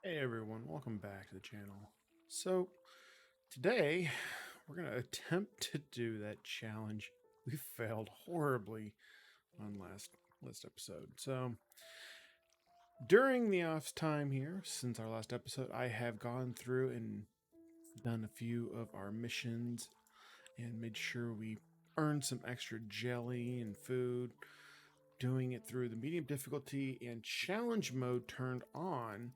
Hey everyone, welcome back to the channel. So today we're going to attempt to do that challenge we failed horribly on last episode. So during the off time here, since our last episode, I have gone through and done a few of our missions and made sure we earned some extra jelly and food, doing it through the medium difficulty and challenge mode turned on,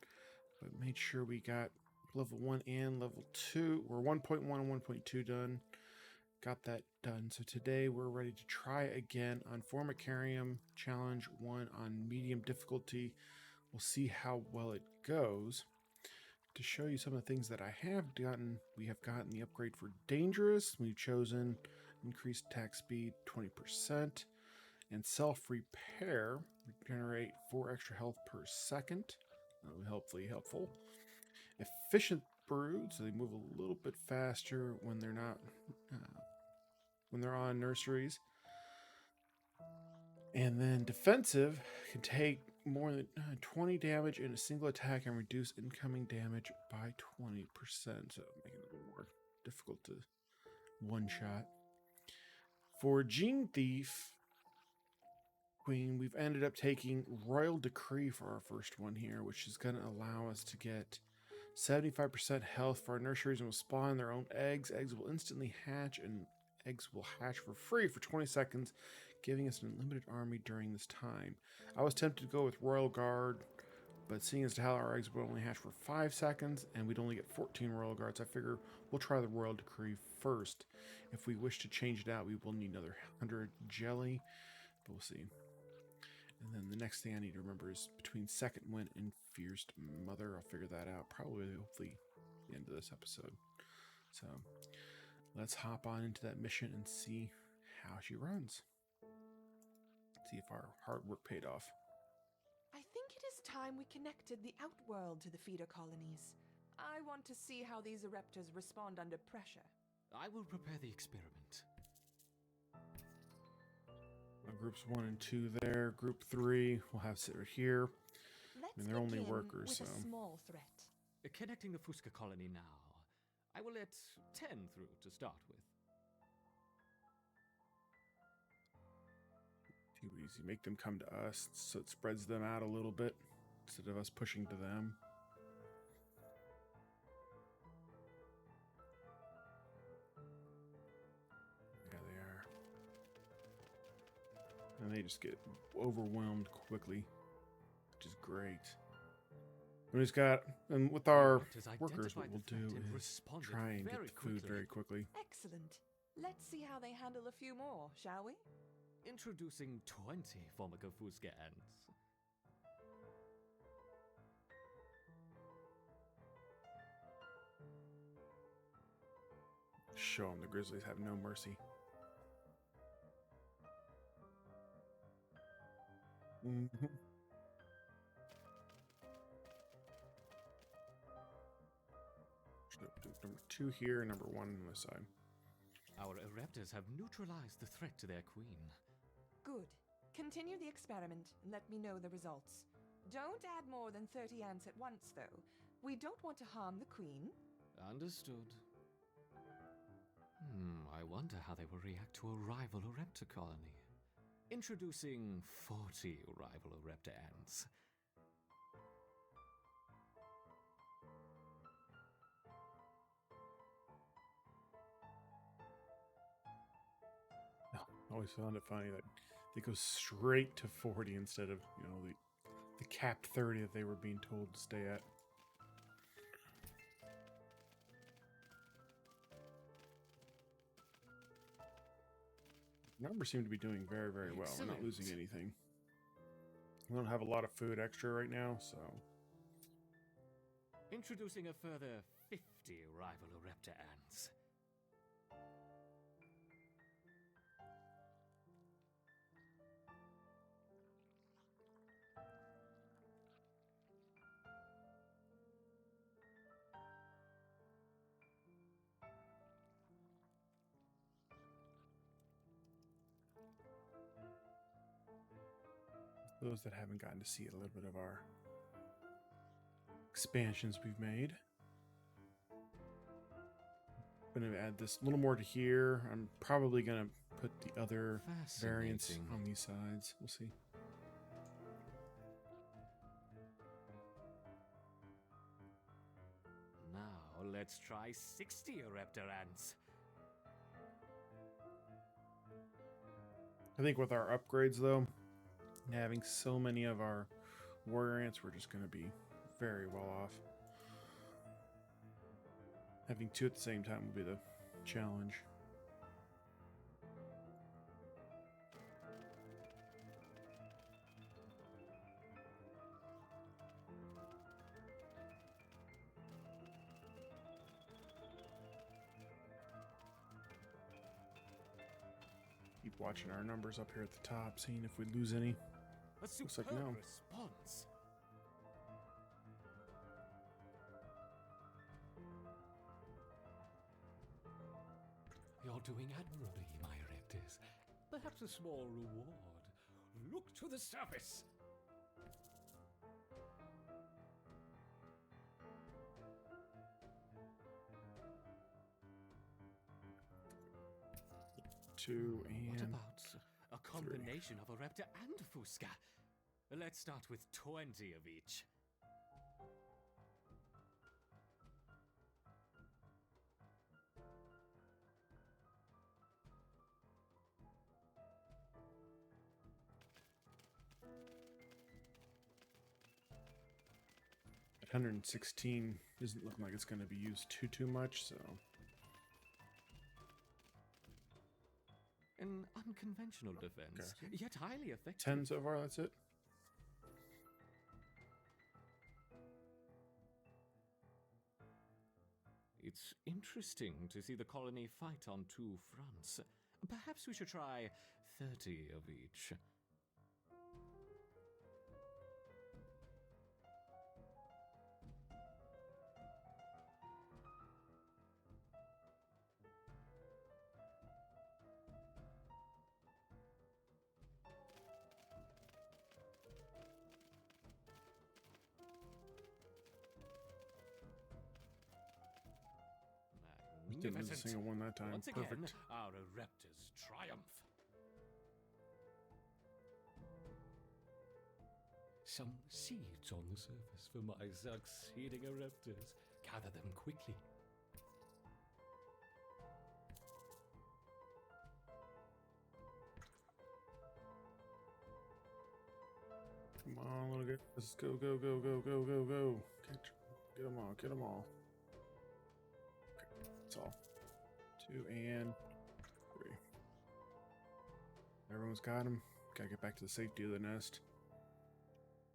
but made sure we got level 1 and level 2. We're 1.1 and 1.2 done. Got that done. So today we're ready to try again on Formicarium Challenge 1 on medium difficulty. We'll see how well it goes. To show you some of the things that I have gotten, we have gotten the upgrade for Dangerous. We've chosen increased attack speed 20% and self-repair. Regenerate 4 extra health per second. That will be hopefully helpful. Efficient brood, so they move a little bit faster when they're not when they're on nurseries. And then defensive can take more than 20 damage in a single attack and reduce incoming damage by 20%, so making it a little more difficult to one shot. For Gene Thief Queen, we've ended up taking Royal Decree for our first one here, which is going to allow us to get 75% health for our nurseries and will spawn their own eggs. Eggs will instantly hatch, and eggs will hatch for free for 20 seconds, giving us an unlimited army during this time. I was tempted to go with Royal Guard, but seeing as to how our eggs would only hatch for 5 seconds, and we'd only get 14 Royal Guards, I figure we'll try the Royal Decree first. If we wish to change it out, we will need another 100 jelly, but we'll see. And then the next thing I need to remember is between Second Wind and Fierce Mother. I'll figure that out probably, hopefully, the end of this episode. So let's hop on into that mission and see how she runs. See if our hard work paid off. I think it is time we connected the outworld to the feeder colonies. I want to see how these Ereptors respond under pressure. I will prepare the experiment. Groups 1 and 2 there. Group 3 we'll have sit right here. Let's they're only begin workers, with so a small threat. Connecting the Fusca colony now. I will let 10 through to start with. too easy. Make them come to us so it spreads them out a little bit instead of us pushing to them. Yeah, they are. And they just get overwhelmed quickly, which is great. And with our workers, what we'll do is try and get the food very quickly. Excellent. Let's see how they handle a few more, shall we? Introducing 20 Formica Fusca ants. Show them the Grizzlies have no mercy. Mm-hmm. Number 2 here, number 1 on this side. Our Ereptors have neutralized the threat to their queen. Good. Continue the experiment and let me know the results. Don't add more than 30 ants at once, though. We don't want to harm the queen. Understood. I wonder how they will react to a rival Ereptor colony. Introducing 40 rival Ereptor ants. I always found it funny that they go straight to 40 instead of, the capped 30 that they were being told to stay at. Numbers seem to be doing very, very well. We're not losing anything. We don't have a lot of food extra right now, so... Introducing a further 50 rival Ereptor ants. For those that haven't gotten to see a little bit of our expansions we've made. I'm going to add this a little more to here. I'm probably going to put the other variants Fascinating. on these sides. We'll see. Now let's try 60 Ereptor ants. I think with our upgrades, though, having so many of our warrior ants, we're just going to be very well off. Having two at the same time will be the challenge. Keep watching our numbers up here at the top, seeing if we lose any. A Looks like superb no. response. You're doing admirably, my Ereptors. Perhaps a small reward. Look to the surface. Two What and about a combination of Ereptor and Fusca? Let's start with 20 of each. at 116 isn't looking like it's going to be used too much, so An unconventional defense, Okay. yet highly effective. 10 so far. That's it. It's interesting to see the colony fight on two fronts. Perhaps we should try 30 of each. Didn't lose a Magnificent. single one that time. Once again, Perfect. our Ereptors triumph. Some seeds on the surface for my succeeding Ereptors. Gather them quickly. Come on, little guy. Let's go, go, go, go, go, go, go. Get them all. Get them all. Okay, that's all. 2 and 3. Everyone's got them. Gotta get back to the safety of the nest.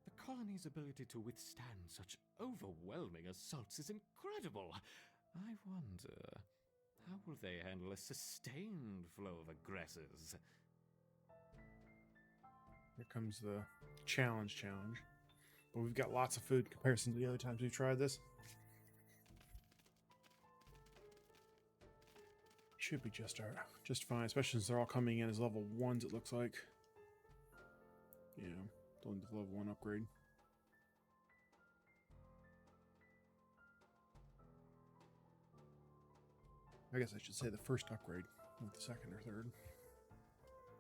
The colony's ability to withstand such overwhelming assaults is incredible. I wonder, how will they handle a sustained flow of aggressors? Here comes the challenge. But we've got lots of food in comparison to the other times we've tried this. Should be just fine, especially since they're all coming in as level 1s, it looks like. Yeah, only the level 1 upgrade. I guess I should say the first upgrade, not the second or third.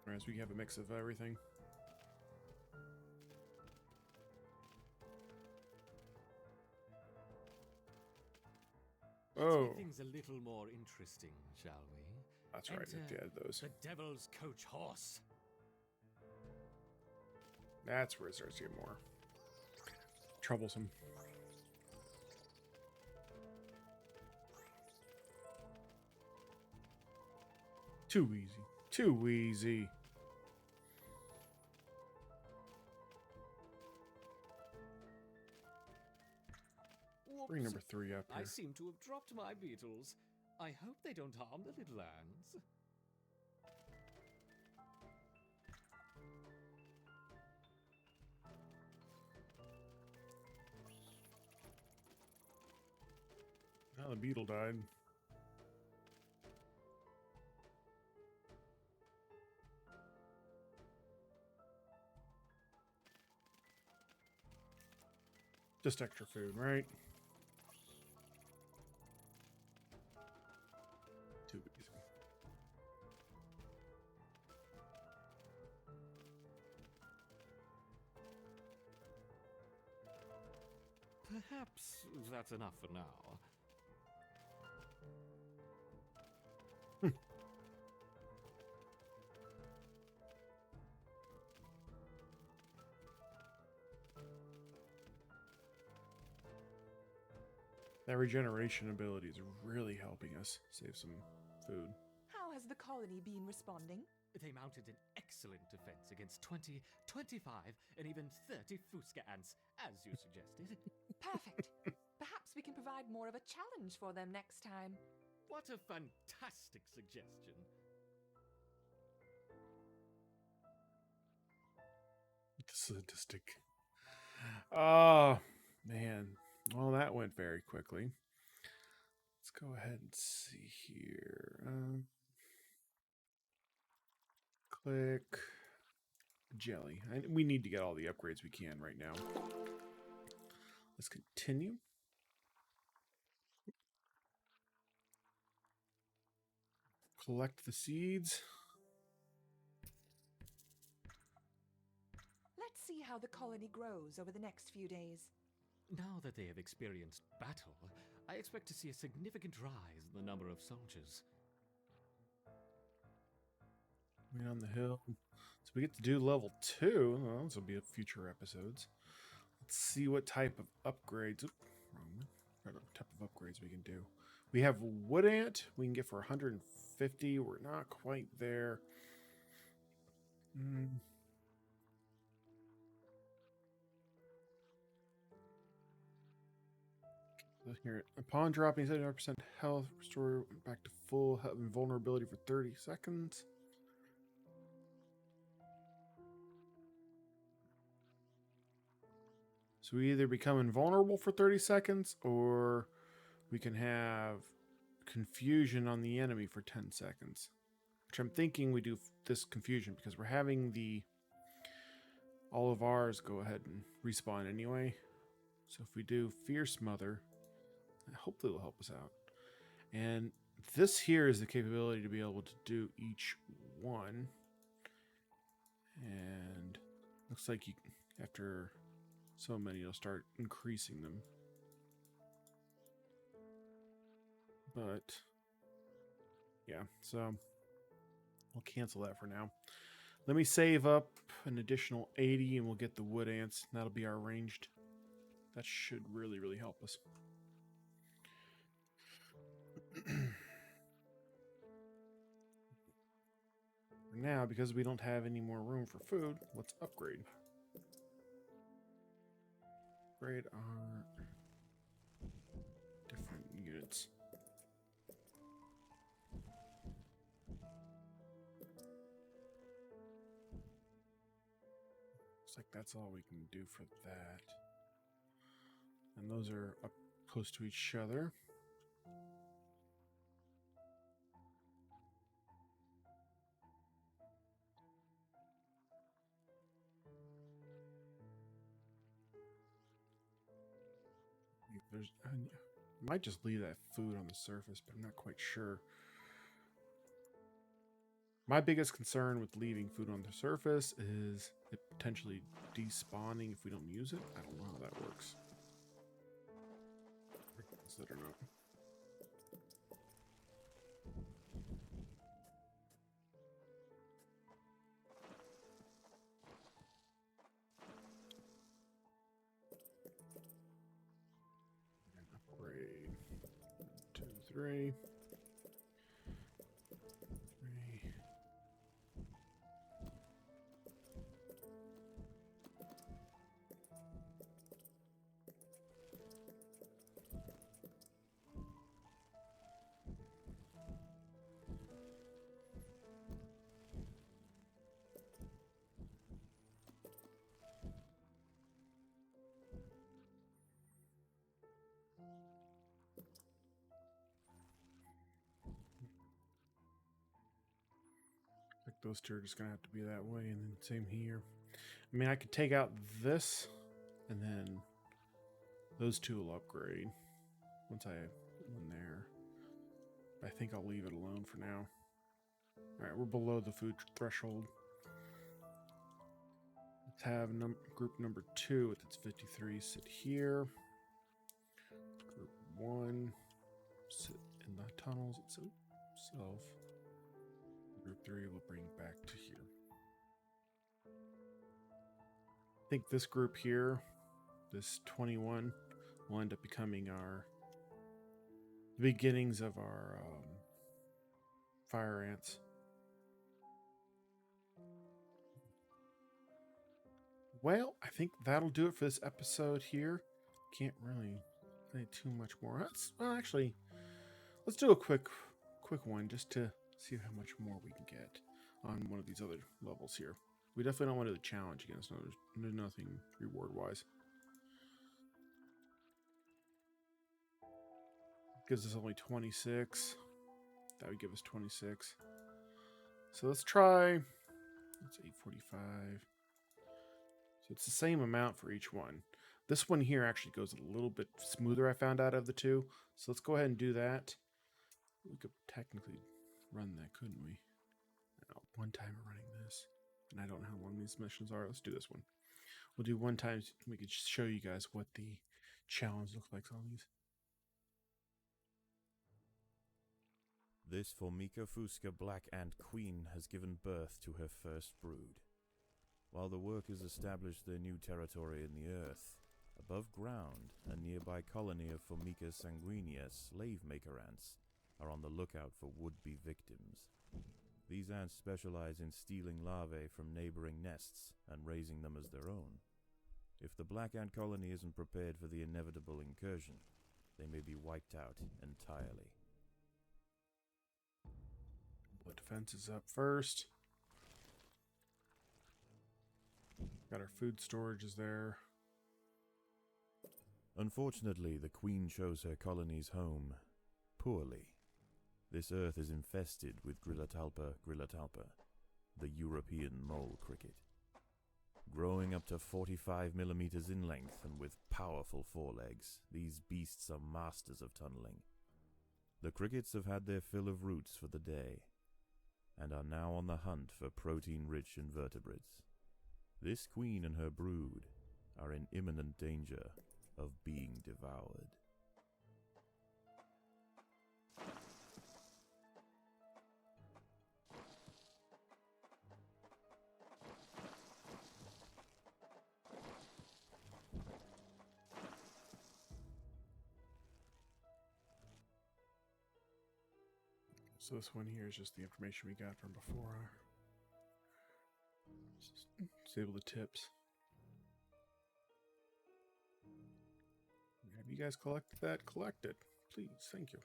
Whereas we have a mix of everything. Let's Oh, make things a little more interesting, shall we? that's right. I have to add those. The Devil's Coach Horse. That's where it starts to get more troublesome. Too easy. Too easy. Bring Whoops. number 3 up I here. seem to have dropped my beetles. I hope they don't harm the little ants. Oh, the beetle died. Just extra food, right? Too easy. Perhaps that's enough for now. That regeneration ability is really helping us save some food. How has the colony been responding? They mounted an excellent defense against 20, 25, and even 30 Fuska ants, as you suggested. Perfect. Perhaps we can provide more of a challenge for them next time. What a fantastic suggestion. Sadistic. Oh, man. Well, that went very quickly. Let's go ahead and see here. Click jelly. We need to get all the upgrades we can right now. Let's continue. Collect the seeds. Let's see how the colony grows over the next few days. Now that they have experienced battle, I expect to see a significant rise in the number of soldiers. Wait on the hill. So we get to do level 2. Well, this will be future episodes. Let's see what type of upgrades. Oop, wrong one. What type of upgrades we can do. We have wood ant. We can get for 150. We're not quite there. Here, upon dropping 75% health, restore back to full health and vulnerability for 30 seconds. So we either become invulnerable for 30 seconds, or we can have confusion on the enemy for 10 seconds. Which I'm thinking we do this confusion because we're having all of ours go ahead and respawn anyway. So if we do Fierce Mother, hopefully it'll help us out. And this here is the capability to be able to do each one. And looks like you, after so many, you'll start increasing them. But yeah, so we'll cancel that for now. Let me save up an additional 80 and we'll get the wood ants. That'll be our ranged. That should really, really help us. For now, because we don't have any more room for food, let's upgrade. Upgrade our different units. Looks like that's all we can do for that. And those are up close to each other. I might just leave that food on the surface, but I'm not quite sure. My biggest concern with leaving food on the surface is it potentially despawning if we don't use it. I don't know how that works. Is that or not? Upgrade 2, 3. 3. Like those two are just gonna have to be that way, and then same here. I mean, I could take out this and then Those two will upgrade once I put one there. I think I'll leave it alone for now. Alright, we're below the food threshold. Let's have group number 2 with its 53 sit here. Group 1 sit in the tunnels itself. Group 3 will bring back to here. I think this group here, this 21, will end up becoming the beginnings of our fire ants. Well, I think that'll do it for this episode here. Can't really say too much more. Well, actually, let's do a quick one just to see how much more we can get on one of these other levels here. We definitely don't want to do the challenge again, so there's nothing reward-wise. Gives us only 26. That would give us 26. So let's try. That's 845. So it's the same amount for each one. This one here actually goes a little bit smoother, I found out, of the two. So let's go ahead and do that. We could technically run that, couldn't we? No, one time we're running this. And I don't know how long these missions are. Let's do this one. We'll do one time. We could show you guys what the challenge looks like on these. This Formica Fusca Black Ant Queen has given birth to her first brood. While the workers establish their new territory in the earth, above ground, a nearby colony of Formica sanguinea slave maker ants are on the lookout for would-be victims. These ants specialize in stealing larvae from neighboring nests and raising them as their own. If the black ant colony isn't prepared for the inevitable incursion, they may be wiped out entirely. Blood defense is up first. Got our food storage is there. Unfortunately, the queen chose her colony's home poorly. This earth is infested with Grillotalpa grillotalpa, the European mole cricket. Growing up to 45 millimeters in length and with powerful forelegs, these beasts are masters of tunneling. The crickets have had their fill of roots for the day, and are now on the hunt for protein-rich invertebrates. This queen and her brood are in imminent danger of being devoured. So this one here is just the information we got from before. Disable the tips. Have you guys collected that? Collect it, please. Thank you.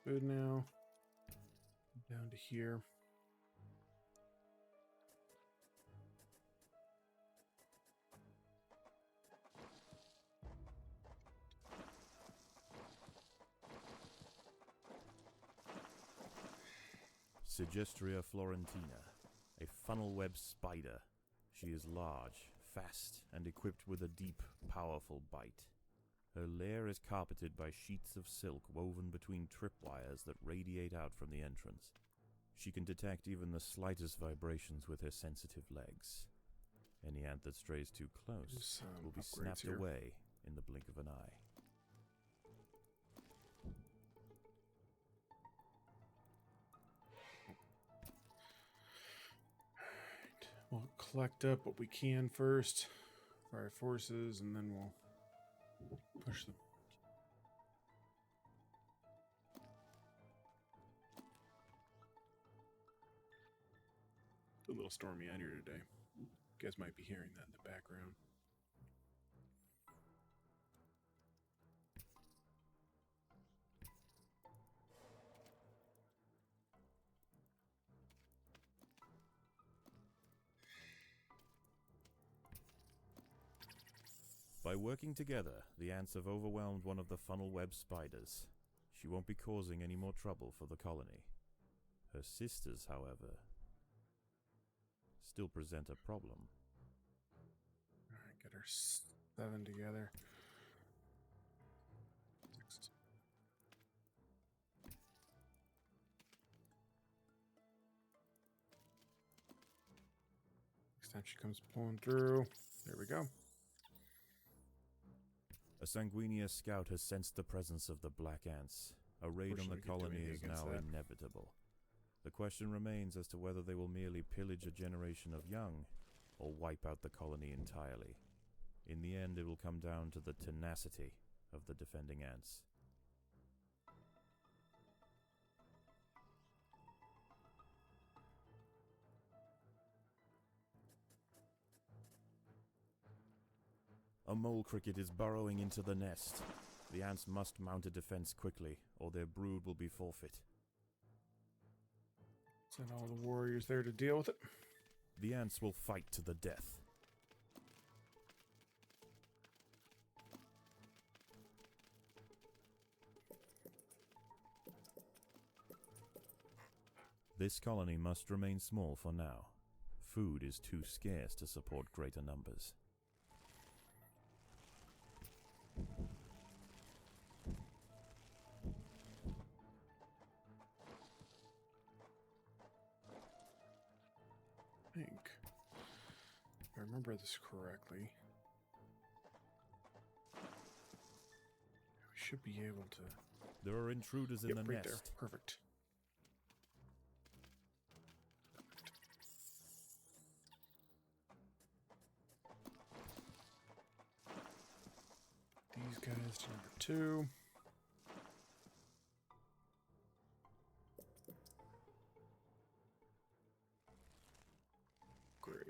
Good now. Down to here. Sigestria florentina, a funnel web spider. She is large, fast, and equipped with a deep, powerful bite. Her lair is carpeted by sheets of silk woven between tripwires that radiate out from the entrance. She can detect even the slightest vibrations with her sensitive legs. Any ant that strays too close will be snapped here. away in the blink of an eye. We'll collect up what we can first for our forces, and then we'll push them. It's a little stormy out here today. You guys might be hearing that in the background. By working together, the ants have overwhelmed one of the funnel web spiders. She won't be causing any more trouble for the colony. Her sisters, however, still present a problem. Alright, get our 7 together. Next. Next time she comes pulling through. There we go. A Sanguinia scout has sensed the presence of the Black Ants. A raid on the Fortunately, we can't do colony anything is against now that. inevitable. The question remains as to whether they will merely pillage a generation of young, or wipe out the colony entirely. In the end, it will come down to the tenacity of the defending ants. A mole cricket is burrowing into the nest. The ants must mount a defense quickly, or their brood will be forfeit. Send all the warriors there to deal with it. The ants will fight to the death. This colony must remain small for now. Food is too scarce to support greater numbers. I think, if I remember this correctly, we should be able to. There are intruders in Yep, the right there. nest. Perfect. These guys to number 2. Great.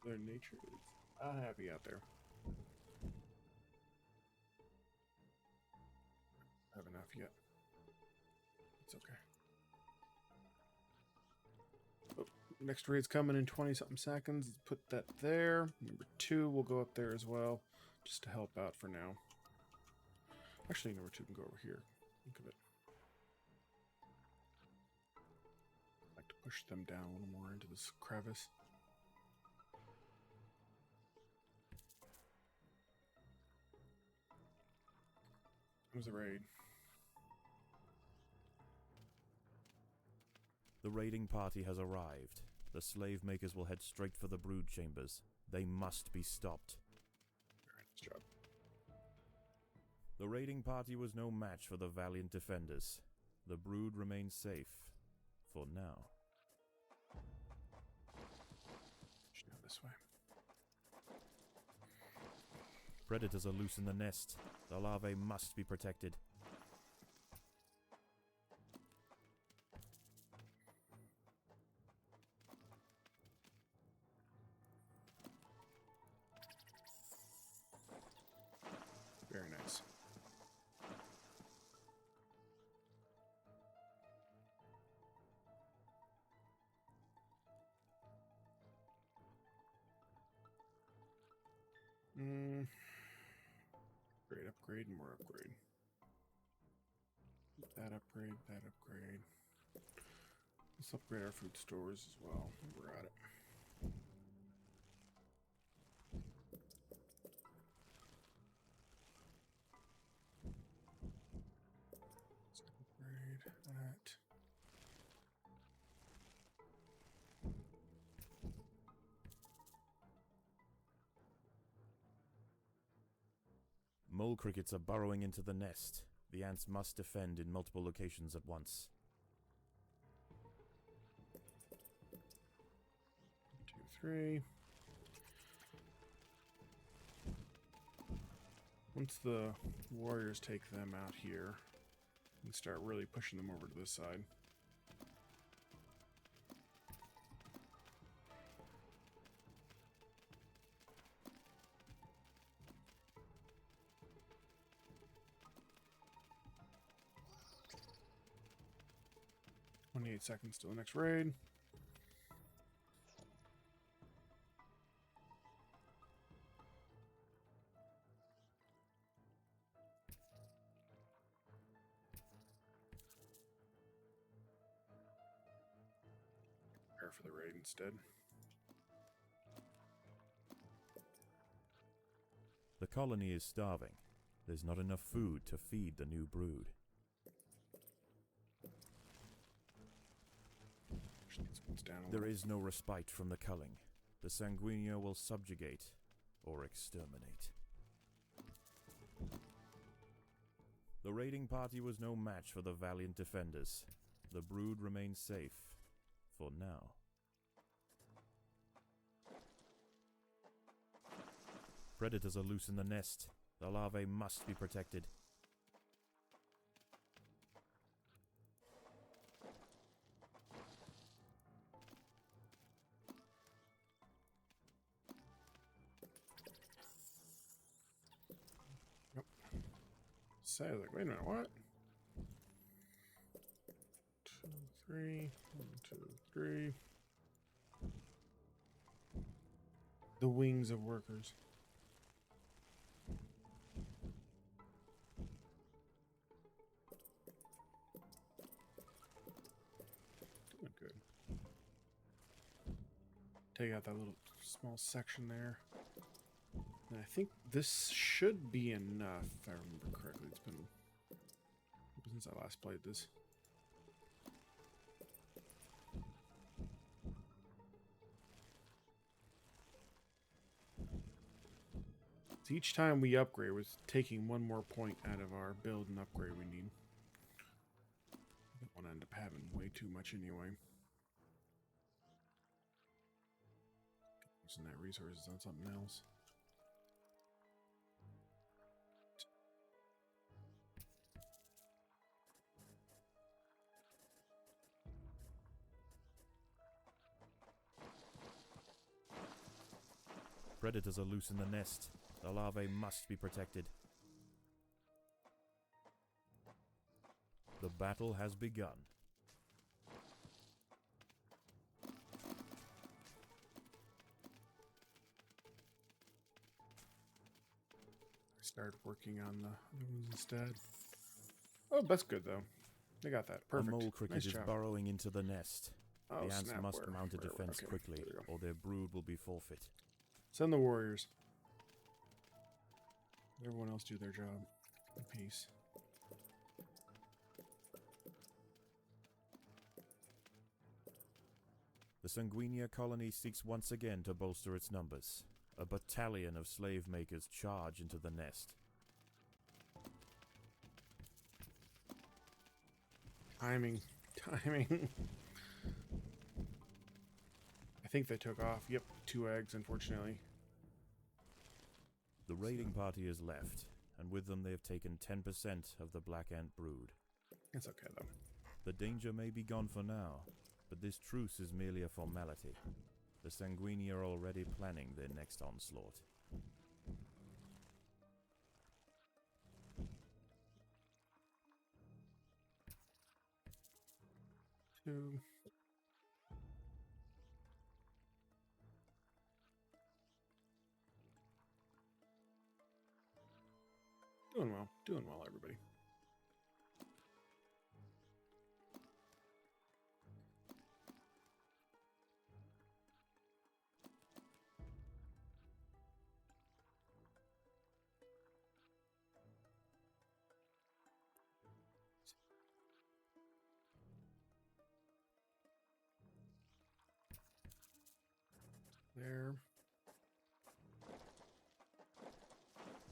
Their nature is happy out there. I have enough yet. It's okay. Oh, next raid's coming in 20-something seconds. Let's put that there. Number 2 will go up there as well, just to help out for now. Actually, number 2 can go over here. Think of it. I'd like to push them down a little more into this crevice. Comes the raid. The raiding party has arrived. The slave makers will head straight for the brood chambers. They must be stopped. Alright, nice job. The raiding party was no match for the valiant defenders. The brood remains safe. For now. Should go this way. Predators are loose in the nest. The larvae must be protected. Very nice. Upgrade, and more upgrade. That upgrade, that upgrade. Let's upgrade our food stores as well. We're at it. Let's upgrade that. Mole crickets are burrowing into the nest. The ants must defend in multiple locations at once. 2, 3. Once the warriors take them out here, we can start really pushing them over to this side. Seconds till the next raid. prepare for the raid instead. The colony is starving. There's not enough food to feed the new brood. There is no respite from the culling. The Sanguinia will subjugate or exterminate. The raiding party was no match for the valiant defenders. The brood remains safe, for now. Predators are loose in the nest. The larvae must be protected. So I was like, wait a minute, what? 2, 3, 1, 2, 3. The wings of workers. Doing good. Take out that little small section there. And I think this should be enough, if I remember correctly. It's been since I last played this. So each time we upgrade, we're taking one more point out of our build and upgrade we need. I don't want to end up having way too much anyway. Using that resources on something else. Predators are loose in the nest. The larvae must be protected. The battle has begun. Start working on the other ones instead. Oh, that's good though. They got that. Perfect. A mole cricket Nice is job. burrowing into the nest. Oh, The ants snap, must where? mount a Where? defense Okay, quickly, there we go. or their brood will be forfeit. Send the warriors. Everyone else do their job in peace. The Sanguinia colony seeks once again to bolster its numbers. A battalion of slave makers charge into the nest. Timing. Timing. I think they took off. Yep, 2 eggs, unfortunately. The raiding party is left, and with them they have taken 10% of the black ant brood. It's okay, though. The danger may be gone for now, but this truce is merely a formality. The Sanguini are already planning their next onslaught. Two. Doing well, everybody. There.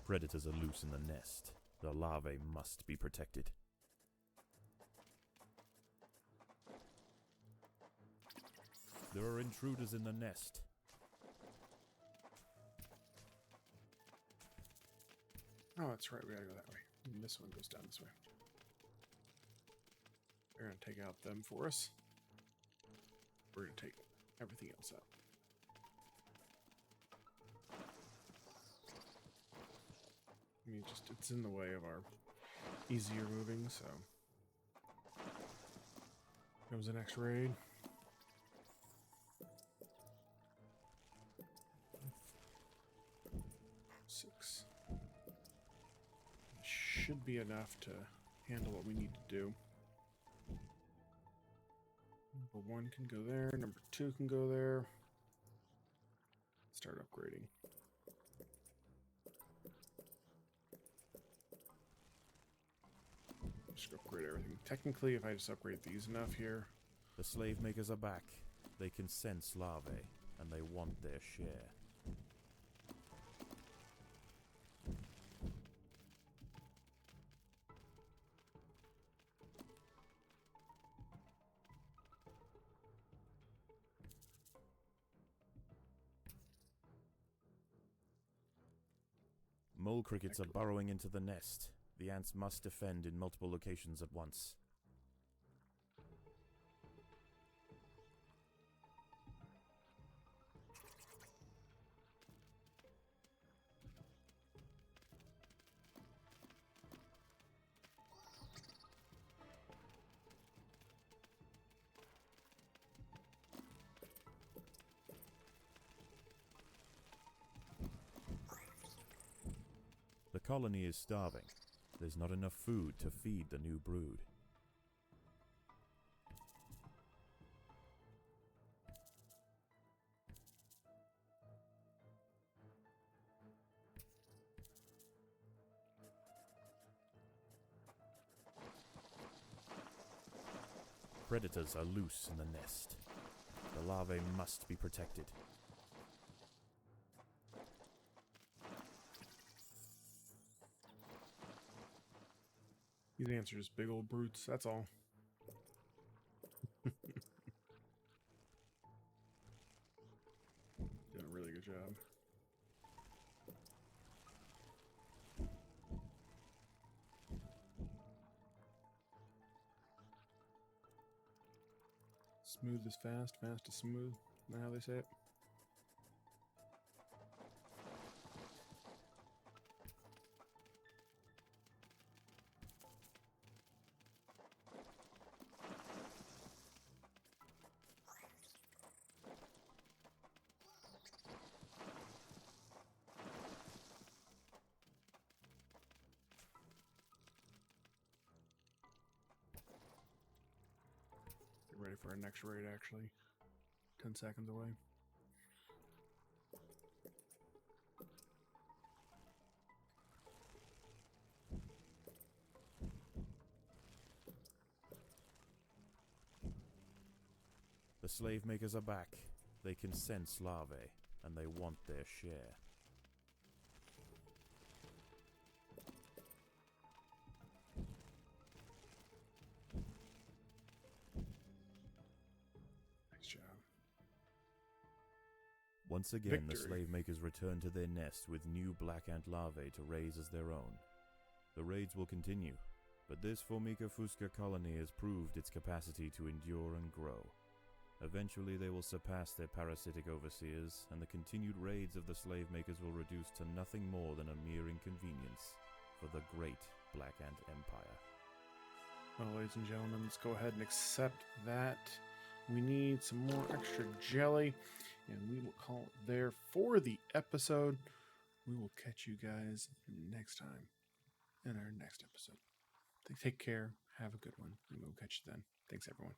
Predators are loose in the nest. The larvae must be protected. There are intruders in the nest. Oh, that's right. We gotta go that way. And this one goes down this way. They're gonna take out them for us. We're gonna take everything else out. I mean, it's in the way of our easier moving, so. Comes the next raid. Six. Should be enough to handle what we need to do. Number 1 can go there. Number 2 can go there. Start upgrading. Just upgrade everything. Technically, if I just upgrade these enough here. The slave makers are back. They can sense larvae, and they want their share. Mole crickets are burrowing into the nest. The ants must defend in multiple locations at once. The colony is starving. There's not enough food to feed the new brood. Predators are loose in the nest. The larvae must be protected. These answers, big old brutes, that's all. Doing a really good job. Smooth is fast, fast is smooth. Isn't that how they say it? Get ready for our next raid, actually. 10 seconds away. The slave makers are back. They can sense larvae, and they want their share. Nice job. Once again, the Victory. slave makers return to their nest with new black ant larvae to raise as their own. The raids will continue, but this Formica fusca colony has proved its capacity to endure and grow. Eventually they will surpass their parasitic overseers, and the continued raids of the slave makers will reduce to nothing more than a mere inconvenience for the great Black Ant Empire. Well, ladies and gentlemen, let's go ahead and accept that. We need some more extra jelly, and we will call it there for the episode. We will catch you guys next time in our next episode. Take care, have a good one, and we'll catch you then. Thanks, everyone.